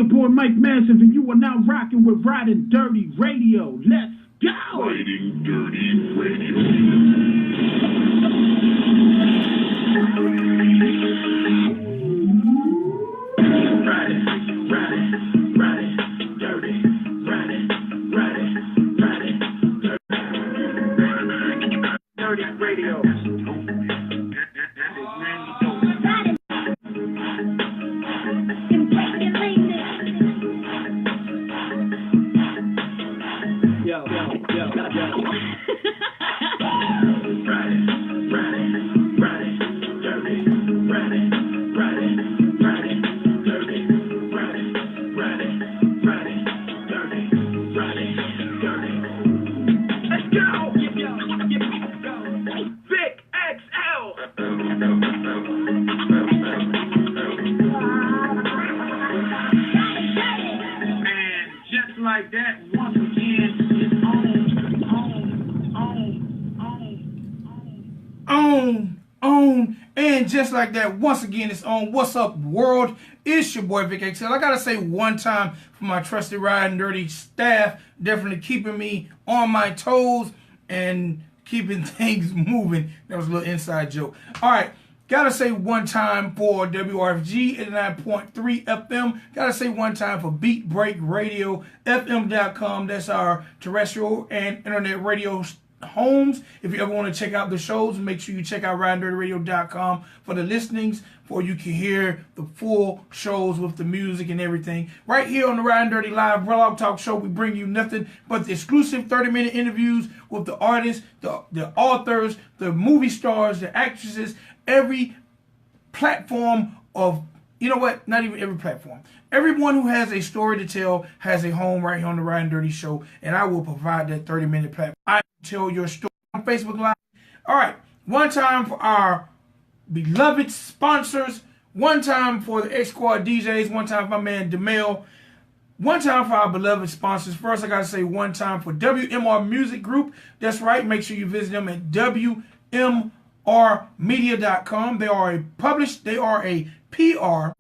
boy Mike Massive, and you are now rocking with Ridin Durty Radio. Let's go! Ridin Durty Radio. Radio. Vic XL. And just like that, once again, it's on. And just like that, once again, it's on. What's up, world? It's your boy Vic XL. I gotta say one time for my trusted Ridin Durty staff, definitely keeping me on my toes and keeping things moving. That was a little inside joke. All right, gotta say one time for WRFG 89.3 FM. Gotta say one time for Beat Break Radio, FM.com. That's our terrestrial and internet radio Holmes. If you ever want to check out the shows, make sure you check out RidinDurtyRadio.com for the listenings, for you can hear the full shows with the music and everything. Right here on the Ridin Durty Live Blogtalk show, we bring you nothing but the exclusive 30-minute interviews with the artists, the authors, the movie stars, the actresses, every platform of, you know what, not even every platform. Everyone who has a story to tell has a home right here on the Ridin Durty show, and I will provide that 30-minute platform. I tell your story on Facebook Live. All right, one time for our beloved sponsors, one time for the X Squad DJs, one time for my man DeMel, one time for our beloved sponsors. First, I got to say one time for WMR Music Group. That's right, make sure you visit them at WMRmedia.com. They are a PR,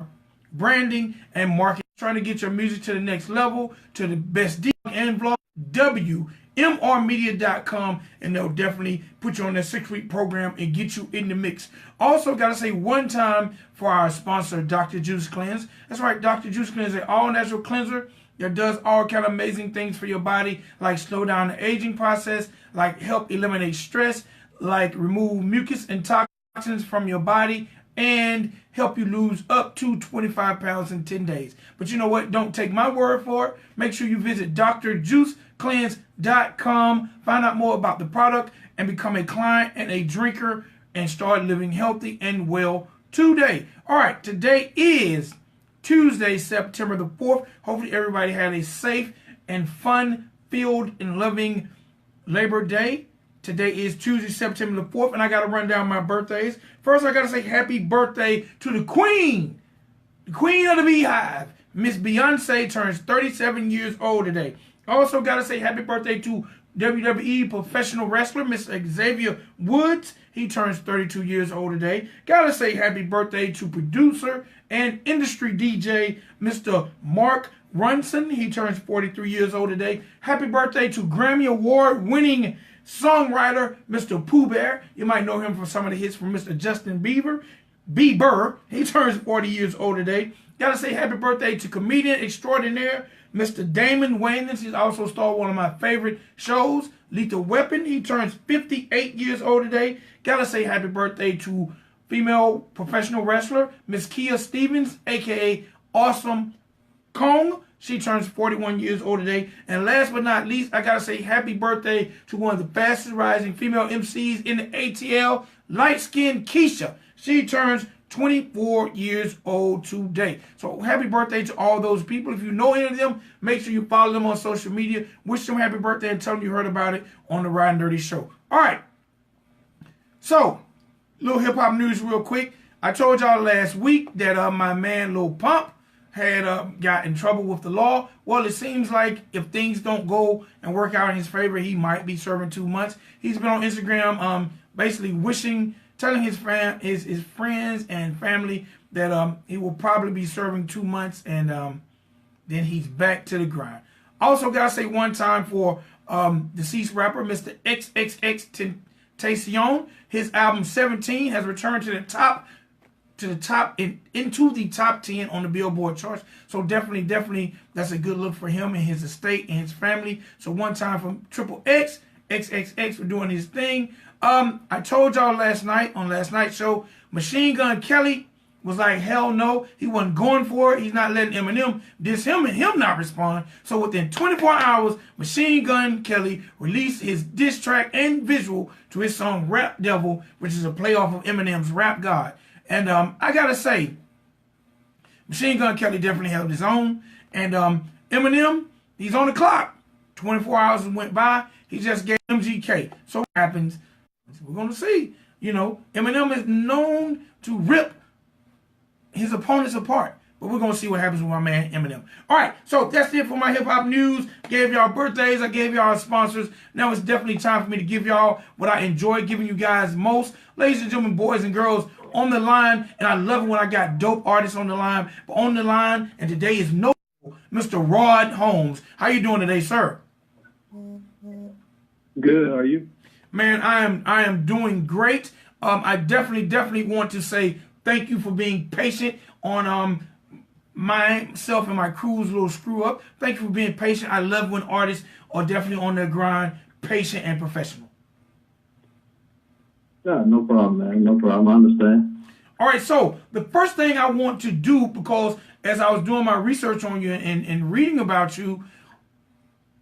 branding, and marketing, trying to get your music to the next level, to the best deal and vlog. WMRmedia.com, and they'll definitely put you on that 6-week program and get you in the mix. Also, got to say one time for our sponsor, Dr. Juice Cleanse. That's right, Dr. Juice Cleanse, an all-natural cleanser that does all kind of amazing things for your body, like slow down the aging process, like help eliminate stress, like remove mucus and toxins from your body, and help you lose up to 25 pounds in 10 days. But you know what? Don't take my word for it. Make sure you visit drjuicecleanse.com, find out more about the product, and become a client and a drinker and start living healthy and well today. All right, today is Tuesday, September the 4th. Hopefully everybody had a safe and fun-filled and loving Labor Day. Today is Tuesday, September the 4th, and I got to run down my birthdays. First, I got to say happy birthday to the queen of the Beehive. Miss Beyonce turns 37 years old today. Also got to say happy birthday to WWE professional wrestler, Mr. Xavier Woods. He turns 32 years old today. Got to say happy birthday to producer and industry DJ, Mr. Mark Runson. He turns 43 years old today. Happy birthday to Grammy Award winning songwriter, Mr. Pooh Bear. You might know him from some of the hits from Mr. Justin Bieber. He turns 40 years old today. Gotta say happy birthday to comedian extraordinaire, Mr. Damon Wayans. He's also starred one of my favorite shows, Lethal Weapon. He turns 58 years old today. Gotta say happy birthday to female professional wrestler, Miss Kia Stevens, a.k.a. Awesome Kong. She turns 41 years old today. And last but not least, I gotta say happy birthday to one of the fastest rising female MCs in the ATL, light-skinned Keisha. She turns 24 years old today. So happy birthday to all those people. If you know any of them, make sure you follow them on social media. Wish them happy birthday and tell them you heard about it on the Ridin Durty show. All right. So, little hip-hop news real quick. I told y'all last week that my man Lil Pump had got in trouble with the law. Well, it seems like if things don't go and work out in his favor, he might be serving 2 months. He's been on Instagram basically telling his friends and family that he will probably be serving 2 months and then he's back to the grind. Also, gotta say one time for deceased rapper Mr. XXX Tentacion. His album 17 has returned to the top into the top 10 on the Billboard charts. So definitely, that's a good look for him and his estate and his family. So one time from Triple X, XXX for doing his thing. I told y'all last night on last night's show, Machine Gun Kelly was like, hell no, he wasn't going for it. He's not letting Eminem diss him and him not respond. So within 24 hours, Machine Gun Kelly released his diss track and visual to his song Rap Devil, which is a play off of Eminem's Rap God. And I gotta say, Machine Gun Kelly definitely held his own. And Eminem, he's on the clock. 24 hours went by. He just gave MGK. So what happens? We're gonna see. You know, Eminem is known to rip his opponents apart. But we're going to see what happens with my man Eminem. All right, so that's it for my hip-hop news. Gave y'all birthdays. I gave y'all sponsors. Now it's definitely time for me to give y'all what I enjoy giving you guys most. Ladies and gentlemen, boys and girls on the line. And I love it when I got dope artists on the line. But on the line, and today is no Mr. Rod Holmes. How you doing today, sir? Good. How are you? Man, I am doing great. I definitely want to say thank you for being patient on myself and my crew's little screw up. Thank you for being patient. I love when artists are definitely on their grind, patient and professional. Yeah, no problem, man. No problem. I understand. All right, so the first thing I want to do, because as I was doing my research on you and reading about you,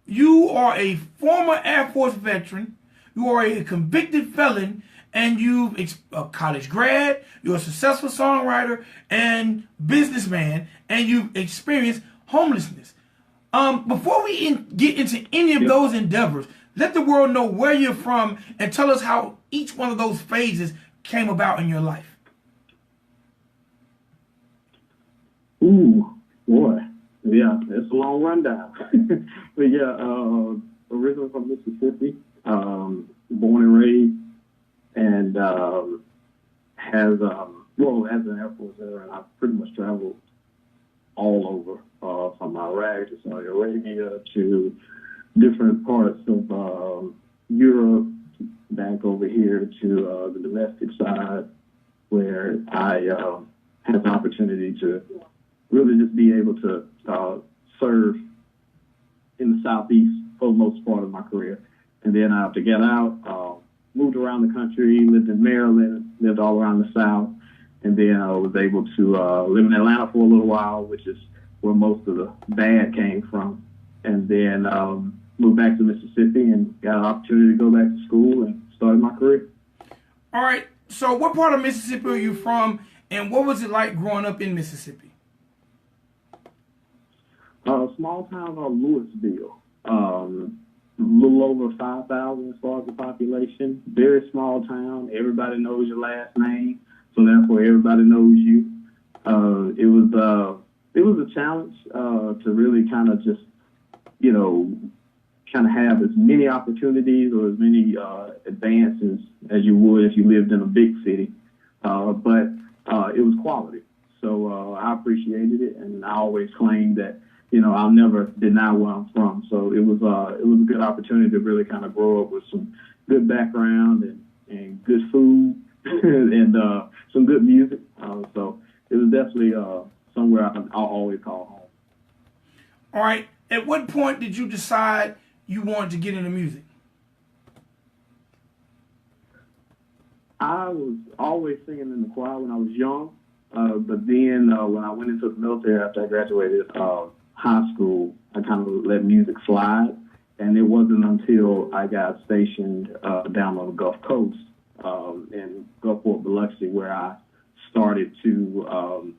you are a former Air Force veteran, you are a convicted felon, and you're a college grad, you're a successful songwriter and businessman, and you've experienced homelessness. Before we get into any of those endeavors, let the world know where you're from and tell us how each one of those phases came about in your life. Ooh, boy. Yeah, it's a long rundown. But yeah, originally from Mississippi, born and raised, and as an Air Force veteran, I've pretty much traveled all over, from Iraq to Saudi Arabia to different parts of Europe, back over here to the domestic side, where I had the opportunity to really just be able to serve in the Southeast for the most part of my career. And then to get out, moved around the country, lived in Maryland, lived all around the South, and then I was able to live in Atlanta for a little while, which is where most of the bad came from. And then moved back to Mississippi and got an opportunity to go back to school and started my career. All right, so what part of Mississippi are you from, and what was it like growing up in Mississippi? Small town called Louisville. A little over 5,000 as far as the population. Very small town. Everybody knows your last name, so therefore everybody knows you. It was a challenge to really kind of just, kind of have as many opportunities or as many advances as you would if you lived in a big city. But it was quality. So I appreciated it, and I always claim that, I'll never deny where I'm from. So it was a good opportunity to really kind of grow up with some good background and good food and some good music. So it was definitely somewhere I'll always call home. All right. At what point did you decide you wanted to get into music? I was always singing in the choir when I was young. But then when I went into the military after I graduated high school, I kind of let music slide. And it wasn't until I got stationed down on the Gulf Coast in Gulfport, Biloxi, where I started to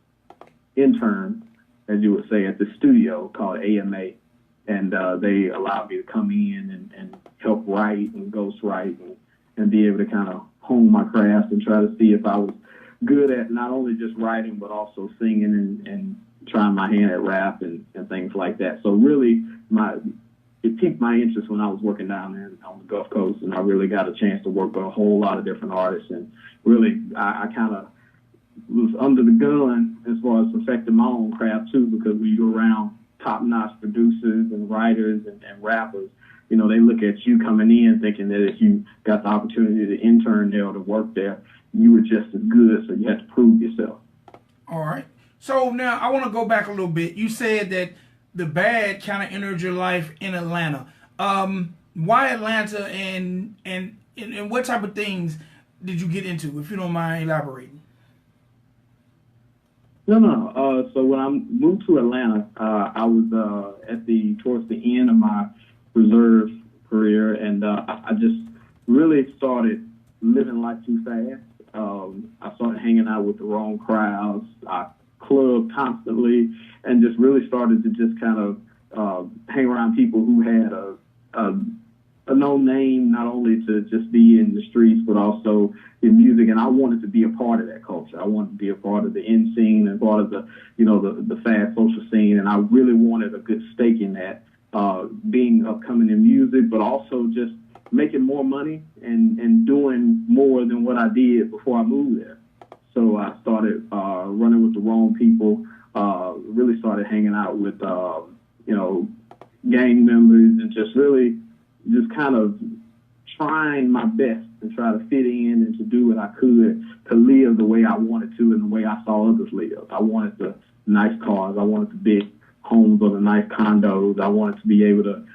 intern, as you would say, at the studio called AMA. And they allowed me to come in and help write and ghostwrite and be able to kind of hone my craft and try to see if I was good at not only just writing, but also singing and trying my hand at rap and things like that. So really, it piqued my interest when I was working down there on the Gulf Coast, and I really got a chance to work with a whole lot of different artists. And really, I kind of was under the gun as far as perfecting my own craft too, because when you're around top-notch producers and writers and rappers, you know, they look at you coming in thinking that if you got the opportunity to intern there or to work there, you were just as good, so you had to prove yourself. All right. So now I want to go back a little bit. You said that the bad kind of entered your life in Atlanta. Why Atlanta, and what type of things did you get into, if you don't mind elaborating? No. So when I moved to Atlanta, I was towards the end of my reserve career, and I just really started living life too fast. I started hanging out with the wrong crowds. I clubbed constantly, and just really started to just kind of hang around people who had a known name, not only to just be in the streets, but also in music. And I wanted to be a part of that culture. I wanted to be a part of the in scene and part of the fast social scene. And I really wanted a good stake in that, being upcoming in music, but also just making more money and doing more than what I did before I moved there. So I started running with the wrong people, really started hanging out with, gang members, and just kind of trying my best to try to fit in and to do what I could to live the way I wanted to and the way I saw others live. I wanted the nice cars. I wanted the big homes or the nice condos. I wanted to be able to,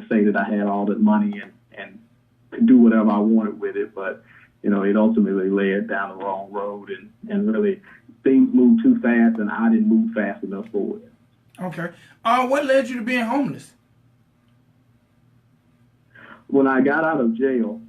say that I had all that money and could do whatever I wanted with it. But, it ultimately led down the wrong road, and really things moved too fast, and I didn't move fast enough forward. Okay. What led you to being homeless? When I got out of jail,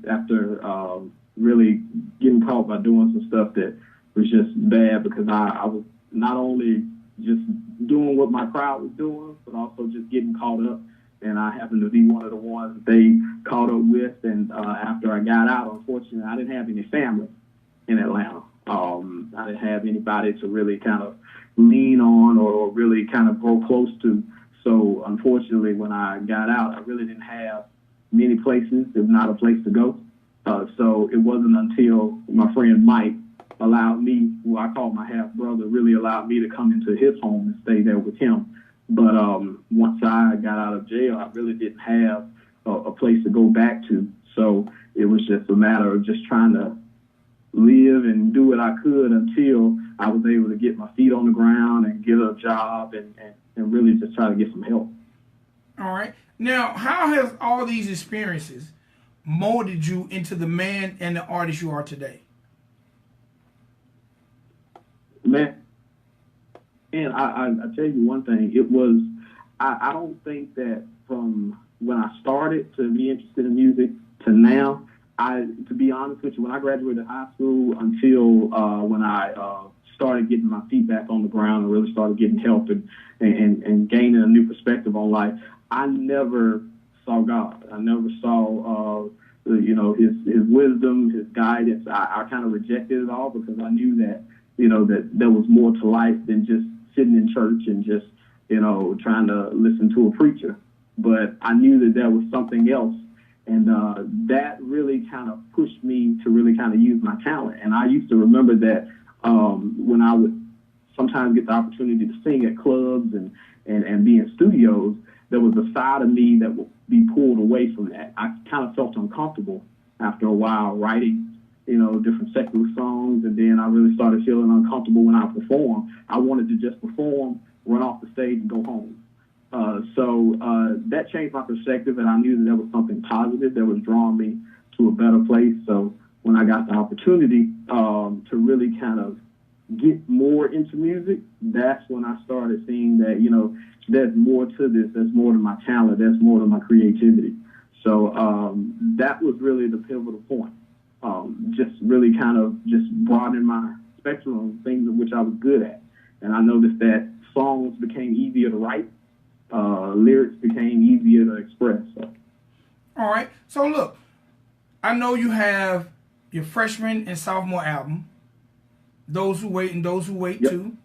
after really getting caught by doing some stuff that was just bad, because I was not only just doing what my crowd was doing, but also just getting caught up. And I happened to be one of the ones that they caught up with. And after I got out, unfortunately, I didn't have any family in Atlanta. I didn't have anybody to really kind of lean on or really kind of grow close to. So unfortunately, when I got out, I really didn't have many places, if not a place to go. So it wasn't until my friend Mike allowed me, who I call my half brother, really allowed me to come into his home and stay there with him. But once I got out of jail, I really didn't have a place to go back to. So it was just a matter of just trying to live and do what I could until I was able to get my feet on the ground and get a job and really just try to get some help. All right. Now, how has all these experiences molded you into the man and the artist you are today? Man, and I tell you one thing, it was, I don't think that from when I started to be interested in music to now, to be honest with you, when I graduated high school until when I started getting my feet back on the ground and really started getting help and gaining a new perspective on life, I never saw God. I never saw, his wisdom, his guidance. I kind of rejected it all because I knew that, that there was more to life than just sitting in church and just, trying to listen to a preacher. But I knew that there was something else. And that really kind of pushed me to really kind of use my talent. And I used to remember that when I would sometimes get the opportunity to sing at clubs and be in studios, there was a side of me that would be pulled away from that. I kind of felt uncomfortable after a while writing, different secular songs. And then I really started feeling uncomfortable when I performed. I wanted to just perform, run off the stage, and go home. So that changed my perspective, and I knew that there was something positive that was drawing me to a better place. So when I got the opportunity to really kind of get more into music, that's when I started seeing that, there's more to this, there's more to my talent, there's more to my creativity. So that was really the pivotal point. Just really kind of just broadening my spectrum of things in which I was good at. And I noticed that songs became easier to write. Lyrics became easier to express. So. All right. So look, I know you have your freshman and sophomore album, Those Who Wait and Those Who Wait Yep. Too.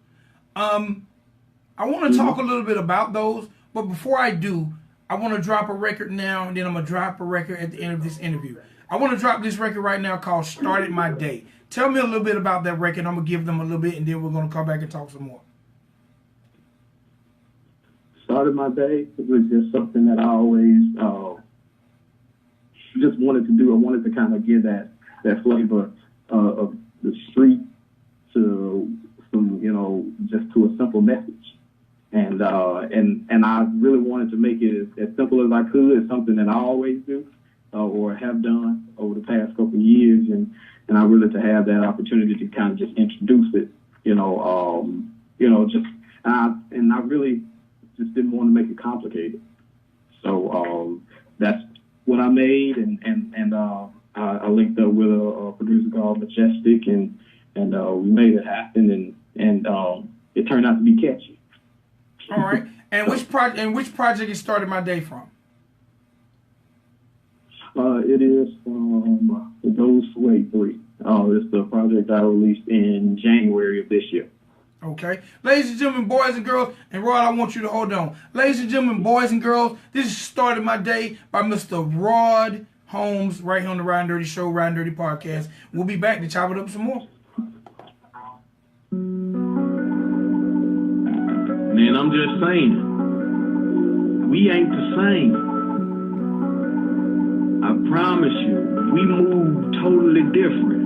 I want to talk a little bit about those, but before I do, I want to drop a record now, and then I'm going to drop a record at the end of this interview. I want to drop this record right now called Started My Day. Tell me a little bit about that record. I'm going to give them a little bit, and then we're going to come back and talk some more. started my day, it was just something that I always just wanted to do. I wanted to kind of give that flavor of the street to some, just to a simple message. And I really wanted to make it as simple as I could. It's something that I always do or have done over the past couple of years. And I really to have that opportunity to kind of just introduce it, and I really just didn't want to make it complicated. So that's what I made, and I linked up with a producer called Majestic, and we made it happen, and it turned out to be catchy. All right. And which project it started my day from? It is from The Ghost Way 3. It's the project I released in January of this year. Okay. Ladies and gentlemen, boys and girls, and Rod, I want you to hold on. Ladies and gentlemen, boys and girls, this is Started My Day by Mr. Rod Holmes, right here on the Ridin Durty Show, Ridin Durty Podcast. We'll be back to chop it up some more. Man, I'm just saying, we ain't the same. I promise you, we move totally different.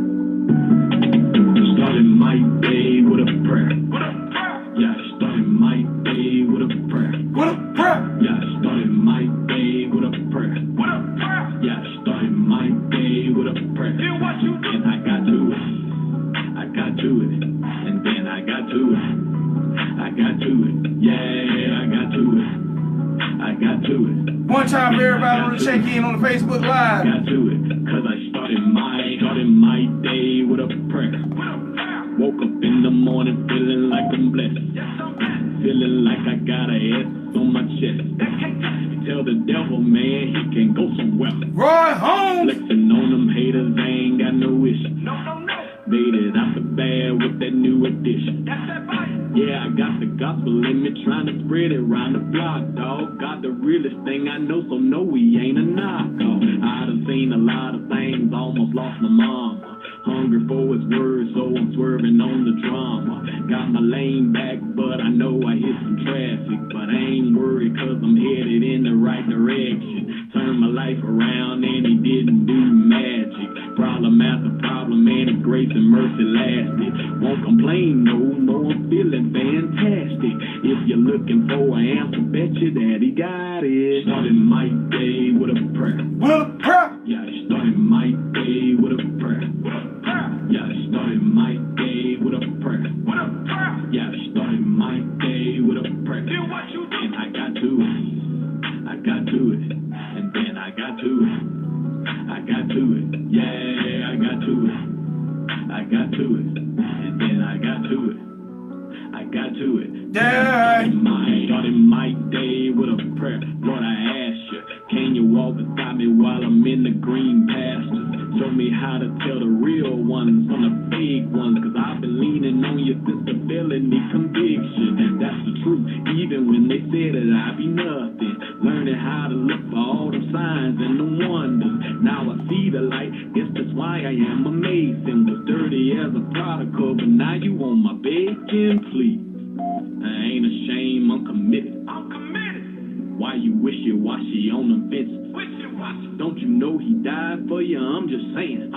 Started my day with a prayer. Yeah, started my day with a prayer. What a prayer! Yeah, started my day with a prayer. Yeah, started my day with a prayer. And I got to it. I got to it. And then I got to it. I got to it. Yeah, I got to it. I got to it. One time, everybody want to check in on the Facebook Live. I got to it. Cause I started my day with a prayer. Woke up in the morning feeling like I'm blessed. Feeling like I got a S on my chest. Tell the devil, man, he can go somewhere. Rod Holmes! Flexing on them haters, I ain't got no issue. Made it out the bag with that new addition. Yeah, I got the gospel in me, trying to spread it around the block, dog. Got the realest thing I know, so no, we ain't a knockoff. I done seen a lot of things, almost lost my mom. Hungry for his words, so I'm swerving on the drama. Got my lane back, but I know I hit some traffic. But I ain't worried, cause I'm headed in the right direction. Turned my life around and he didn't do magic. Problem after problem, and his grace and mercy lasted. Won't complain no more, I'm feeling fantastic. If you're looking for an answer, bet you that he got it. Started my day with a prayer. With a prayer! Yeah, started my day with a prayer. Yeah, started my day with a prayer. Yeah, started my day with a prayer. And I got to it. I got to it. And then I got to it. I got to it. Yeah, I got to it. I got to it. And then I got to it. I got to it. Yeah. Started my day with a prayer. Lord, I ask you, can you walk beside me while I'm in the green pastures? Show me how to tell the real ones from the fake ones, cause I've been leaning on you since the felony conviction. That's the truth, even when they said that I be nothing. Learning how to look for all the signs and the wonders. Now I see the light, guess that's why I am amazing. Was dirty as a prodigal, but now you on my begging plea. I ain't ashamed, I'm committed. Why you wishy-washy on the fence? Don't you know he died for you? I'm just saying.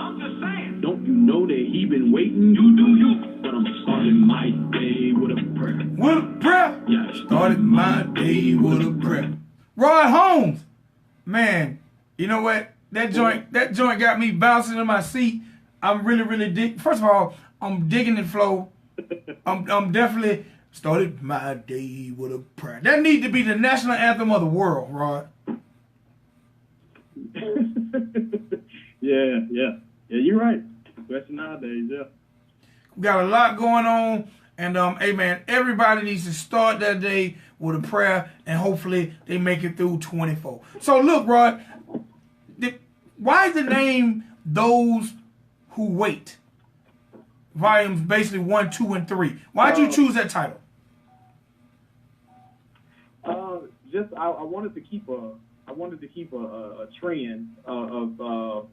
Don't you know that he been waiting? You do you. But I'm starting my day with a prayer. With a prayer! Yeah, Started my day with a prayer. Rod Holmes! Man, you know what? That joint got me bouncing in my seat. I'm really first of all, I'm digging the flow. I'm definitely started my day with a prayer. That need to be the national anthem of the world, Rod. Yeah, you're right. Especially nowadays, yeah. We got a lot going on, and hey man, everybody needs to start that day with a prayer, and hopefully they make it through 24. So look, Rod, why is the name Those Who Wait? Volumes basically 1, 2, and 3. Why'd you choose that title? I wanted to keep a trend of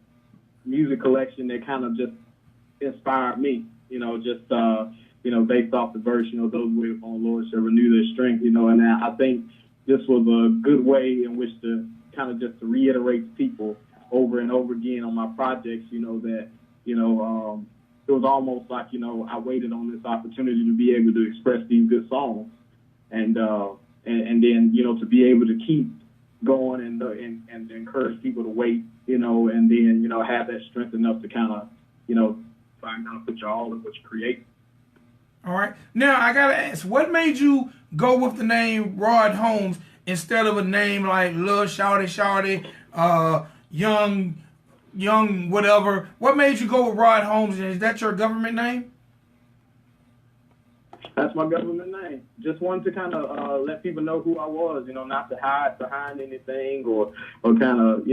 music collection that kind of just inspired me. Based off the verse, those who wait upon the Lord shall renew their strength. And I think this was a good way in which to kind of just to reiterate to people over and over again on my projects, that, it was almost like, I waited on this opportunity to be able to express these good songs and then, to be able to keep going and encourage people to wait, and then, have that strength enough to kind of, find out put your all in what you create. All right. Now, I got to ask, what made you go with the name Rod Holmes instead of a name like Lil Shawty, Young whatever? What made you go with Rod Holmes? And is that your government name? That's my government name. Just wanted to kind of let people know who I was, not to hide behind anything or kind of,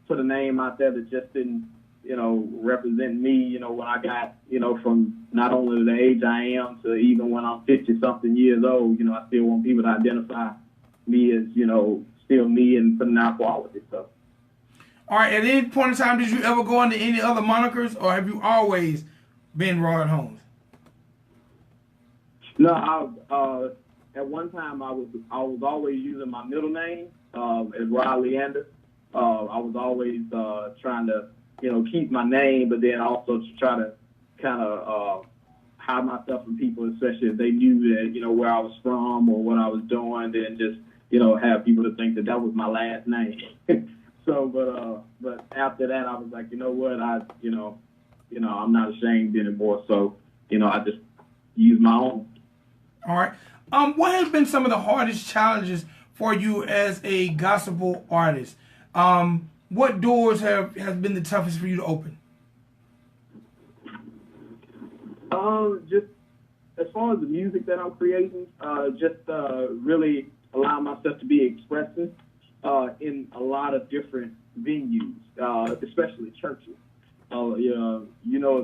put a name out there that just didn't, represent me, when I got, from not only the age I am to even when I'm 50-something years old, I still want people to identify me as, still me and putting out quality stuff. All right. At any point in time, did you ever go into any other monikers, or have you always been Rod Holmes? No, at one time I was always using my middle name as Rod Leander. I was always trying to, keep my name, but then also to try to kind of hide myself from people, especially if they knew that, where I was from or what I was doing, then just, have people to think that was my last name. So, but after that, I was like, you know what, I'm not ashamed anymore. So, I just use my own. All right. What has been some of the hardest challenges for you as a gospel artist? What doors has been the toughest for you to open? Just as far as the music that I'm creating, really allow myself to be expressive in a lot of different venues, especially churches. As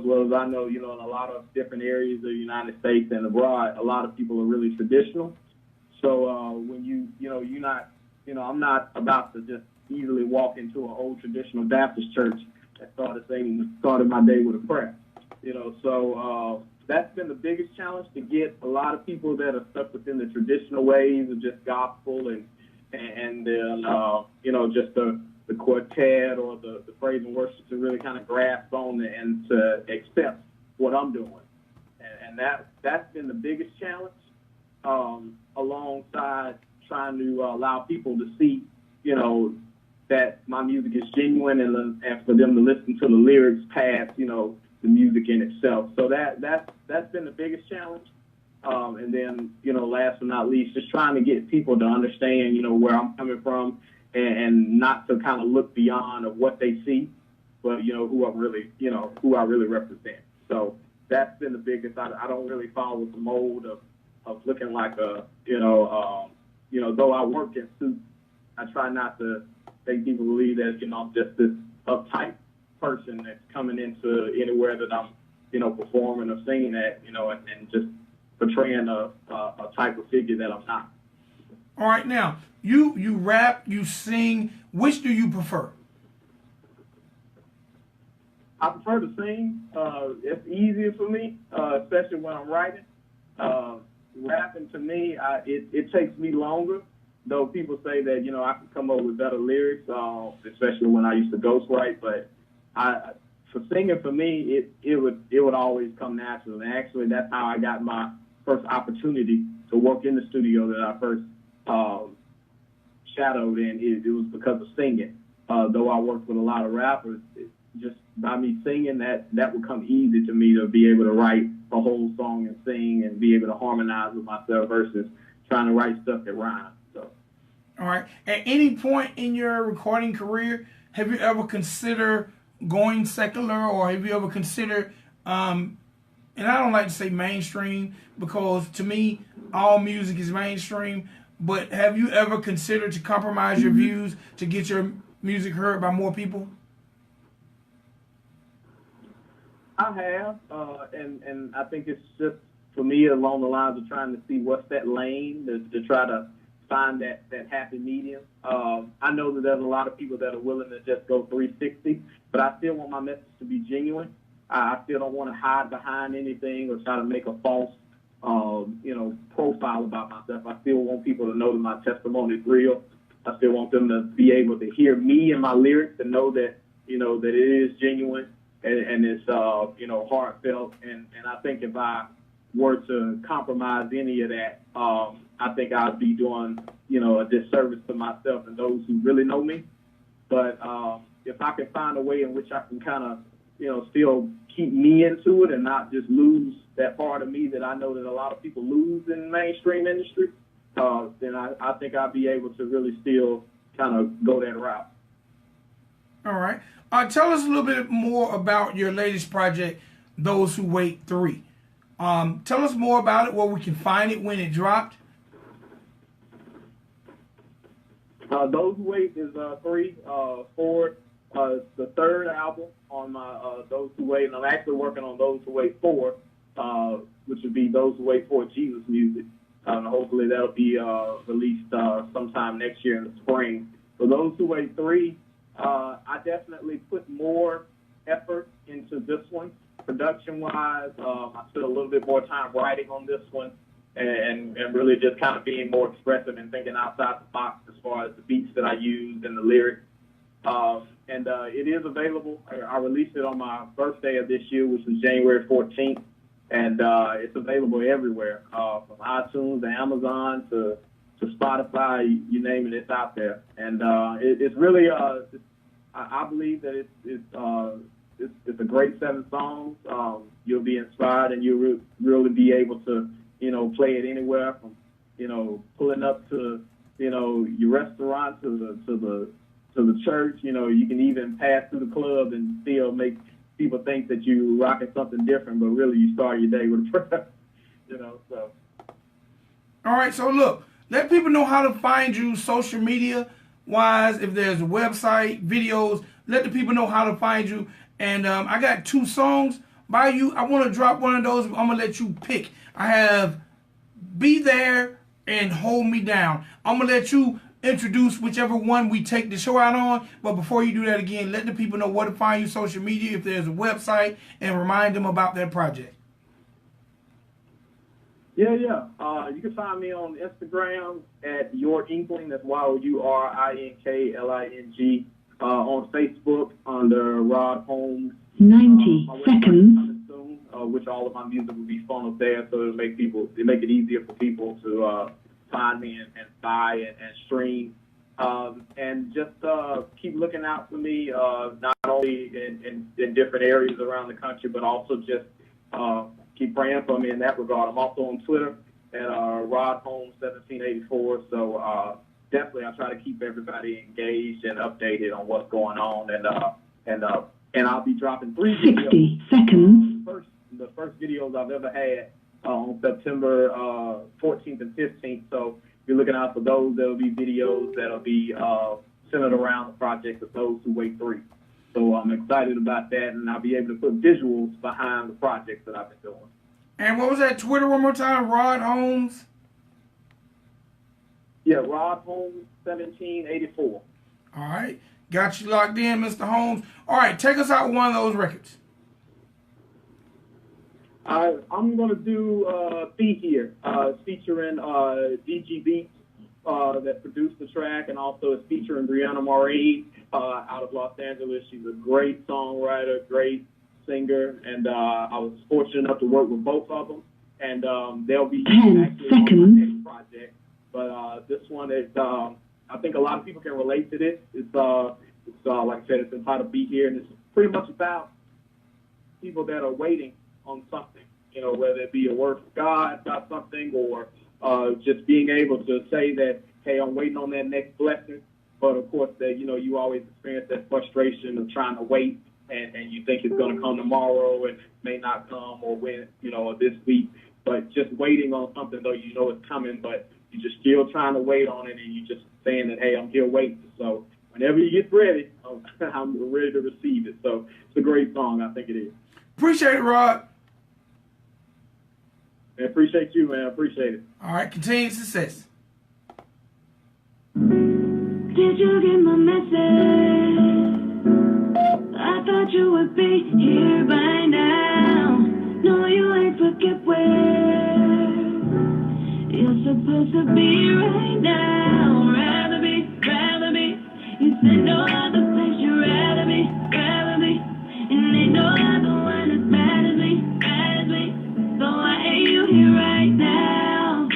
well as I know, in a lot of different areas of the United States and abroad, a lot of people are really traditional. So when you're not, I'm not about to just easily walk into an old traditional Baptist church and started my day with a prayer. So that's been the biggest challenge, to get a lot of people that are stuck within the traditional ways of just gospel and then just the quartet or the praise and worship to really kind of grasp on it and to accept what I'm doing. And that's been the biggest challenge, alongside trying to allow people to see, that my music is genuine and for them to listen to the lyrics past, the music in itself. So that's been the biggest challenge. And then, last but not least, just trying to get people to understand, where I'm coming from and not to kind of look beyond of what they see, but, who I really represent. So that's been the biggest. I don't really follow the mold of looking like though I work in suits, I try not to make people believe that, I'm just this uptight person that's coming into anywhere that I'm, performing or singing at, and just portraying a type of figure that I'm not. All right, now, you rap, you sing. Which do you prefer? I prefer to sing. It's easier for me, especially when I'm writing. Rapping, to me, it takes me longer, though people say that, I can come up with better lyrics, especially when I used to ghostwrite. But for singing, for me, it would always come natural. And actually, that's how I got my first opportunity to work in the studio that I first shadowed in. It was because of singing. Though I worked with a lot of rappers, just by me singing, that would come easy to me to be able to write a whole song and sing and be able to harmonize with myself versus trying to write stuff that rhymes. So. All right. At any point in your recording career, have you ever considered going secular, or have you ever considered, and I don't like to say mainstream because to me, all music is mainstream, but have you ever considered to compromise your views to get your music heard by more people? I have, and I think it's just, for me, along the lines of trying to see what's that lane, to try to find that happy medium. I know that there's a lot of people that are willing to just go 360, but I still want my message to be genuine. I still don't want to hide behind anything or try to make a false, profile about myself. I still want people to know that my testimony is real. I still want them to be able to hear me and my lyrics and know that, that it is genuine and it's, heartfelt. And I think if I were to compromise any of that, I think I'd be doing, a disservice to myself and those who really know me. But if I can find a way in which I can kind of, still keep me into it and not just lose that part of me that I know that a lot of people lose in the mainstream industry, then I think I'll be able to really still kind of go that route. All right. Tell us a little bit more about your latest project, Those Who Wait 3. Tell us more about it, where we can find it, when it dropped. Those Who Wait is 3, 4. It's the third album on my Those Who Wait, and I'm actually working on Those Who Wait 4, which would be Those Who Wait for Jesus music. Hopefully that'll be released sometime next year in the spring. For Those Who Wait 3, I definitely put more effort into this one. Production-wise, I spent a little bit more time writing on this one and really just kind of being more expressive and thinking outside the box as far as the beats that I used and the lyrics. And it is available. I released it on my birthday of this year, which was January 14th, and it's available everywhere, from iTunes to Amazon to Spotify, you name it, it's out there. And it's really, I believe that it's a great 7 songs. You'll be inspired, and you'll really be able to, play it anywhere from, pulling up to, your restaurant to the church. You can even pass through the club and still make people think that you rocking something different, but really you start your day with a prayer. So. All right. So look, let people know how to find you social media wise. If there's a website, videos, let the people know how to find you. And I got 2 songs by you. I want to drop one of those. I'm gonna let you pick. I have Be There and Hold Me Down. I'm gonna let you introduce whichever one we take the show out on. But before you do that, again, let the people know where to find you social media, if there's a website, and remind them about that project. Yeah. You can find me on Instagram at Your Inkling. That's YOURINKLING. On Facebook under Rod Holmes. 90 seconds. Soon, which all of my music will be funneled there, so it'll make it easier for people to find me and buy and stream. And just keep looking out for me, not only in different areas around the country, but also just keep praying for me in that regard. I'm also on Twitter at Rod Holmes 1784. So definitely, I try to keep everybody engaged and updated on what's going on. And I'll be dropping 3 videos. 60 seconds. The first videos I've ever had on September 14th and 15th. So if you're looking out for those, there'll be videos that'll be centered around the project of Those Who Wait 3. So I'm excited about that, and I'll be able to put visuals behind the projects that I've been doing. And what was that Twitter one more time? Rod Holmes? Yeah, Rod Holmes 1784. All right. Got you locked in, Mr. Holmes. All right, take us out with one of those records. I'm going to do Be Here, featuring DG Beats that produced the track, and also it's featuring Brianna Maureen out of Los Angeles. She's a great songwriter, great singer, and I was fortunate enough to work with both of them. And they'll be 10 seconds. On my next project. But this one is, I think a lot of people can relate to this. It's like I said, it's entitled Be Here, and it's pretty much about people that are waiting on something, whether it be a word from God about something, or just being able to say that, hey, I'm waiting on that next blessing. But of course, that you always experience that frustration of trying to wait, and you think it's going to come tomorrow, and it may not come, or when, or this week. But just waiting on something, though it's coming, but you're just still trying to wait on it, and you're just saying that, hey, I'm here waiting. So whenever you get ready, I'm ready to receive it. So it's a great song. I think it is. Appreciate it, Rod. I appreciate you, man. I appreciate it. All right, continued success. Did you get my message? I thought you would be here by now. No, you ain't forget where. You're supposed to be right now. Rather be. You said no other place you'd rather be. And ain't no other one as bad as me. So why ain't you here right now?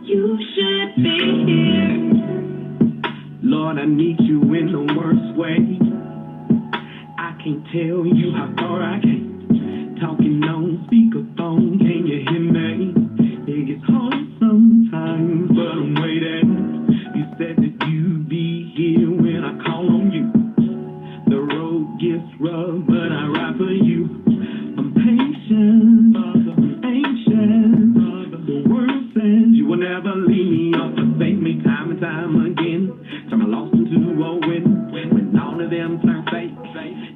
You should be here. Lord, I need you in the worst way. I can't tell you how far I came. Talking on speakerphone, can you hear me? It gets hard sometimes, but I'm waiting. You said that you'd be here when I call on you. The road gets rough, but I ride for you. I'm patient, I'm anxious. The word says you will never leave me or forsake me time and time again. Turn my loss into a win. When all of them turn fake,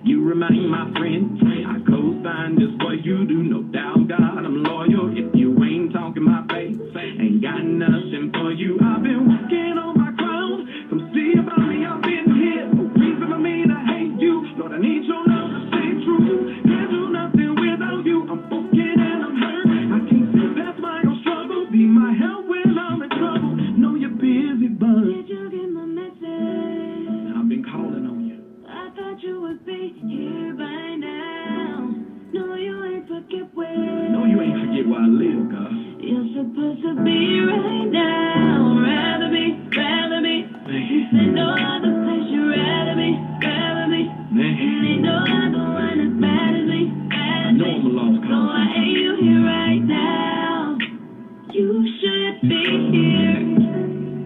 you remain my friend. I co-sign just what you do, no doubt, God, I'm loyal. If you ain't talking my face, ain't got nothing for you. I've been working on my crown. Come see about me, I've been here. No reason for me to hate you. Lord, I need your love to stay true. Can't do nothing without you. I'm broken and I'm hurt. I can't sit back my own struggle. Be my help when I'm in trouble. Know you're busy, but Did you get my message? I've been calling on you. I thought you would be here by now. No, you ain't forget where. No, you ain't forget where I live, God. You're supposed to be right now. Rather be. You said no other place you'd rather be. And ain't no other one as bad as me. I know I'm a lost So why cause. ain't you here right now? You should be here.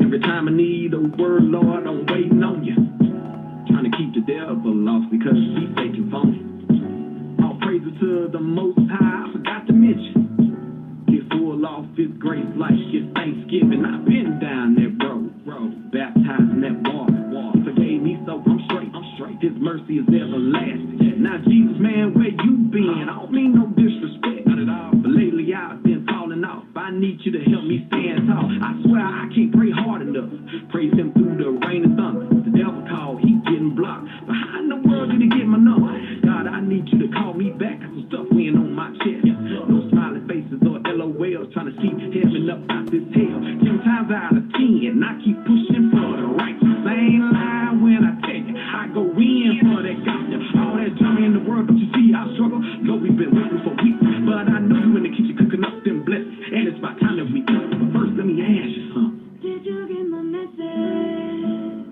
Every time I need a word, Lord, I'm waiting on you. Trying to keep the devil off because he's taking phone. All praises to the Most High. I forgot to mention. Get full off His grace like it's Thanksgiving. I've been down that road, baptized in that water. Forgave me, so I'm straight. His mercy is everlasting. Now, Jesus, man, where you been? I don't mean no disrespect, not at all. But lately I've been falling off. I need you to help me stand tall. I swear I can't pray hard enough. Praise Him through the rain and thunder. The devil called, he getting blocked. But how in the world did he get my number? God, I need you to call me back. Got some stuff weighing on my chest. No smiling faces or LOLs trying to see heaven up out this hell. 10 times out of 10, I keep pushing for the right. Same line when I tell you, I go in for that gospel. All that journey in the world, don't you see I struggle? Lord, we've been waiting for weeks, but I know you in the kitchen cooking up them blessings, and it's about time that we eat. But first, let me ask you something. Did you get my message?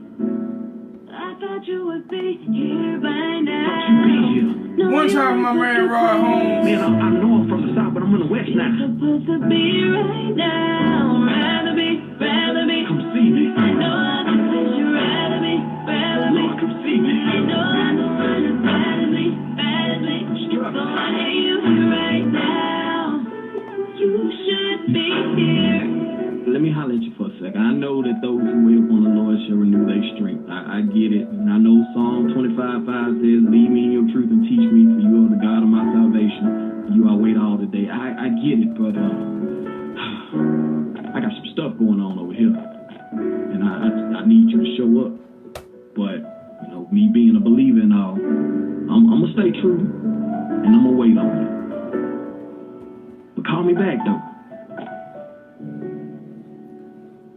I thought you would be here by now. Thought you be here. No, One you time, ain't my man forget Rod where. Holmes. Man, I know I'm from the South, but I'm in the West now. You're supposed to be right now. Rather be. Come see me. Ain't no other place you'd rather be. Lord, come see me. Ain't no other one as bad as me. So why ain't you here right now? You should be here. Let me holler at you for a second. I know that those who wait upon the Lord shall renew their strength. I get it. And I know Psalm 25:5 says, lead me in your truth and teach me, for you are the God of my salvation. You I wait all the day. I get it, but I got some stuff going on over here. And I need you to show up. But, you know, me being a believer and all, I'm going to stay true, and I'm going to wait on you. But call me back, though.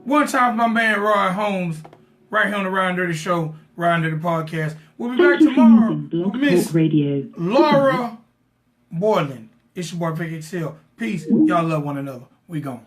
One time, my man Rod Holmes, right here on the Ridin Durty Show, Ridin Durty Podcast. We'll be back tomorrow with Miss Laura Borland. It's your boy Vic XL. Peace. Y'all love one another. We gone.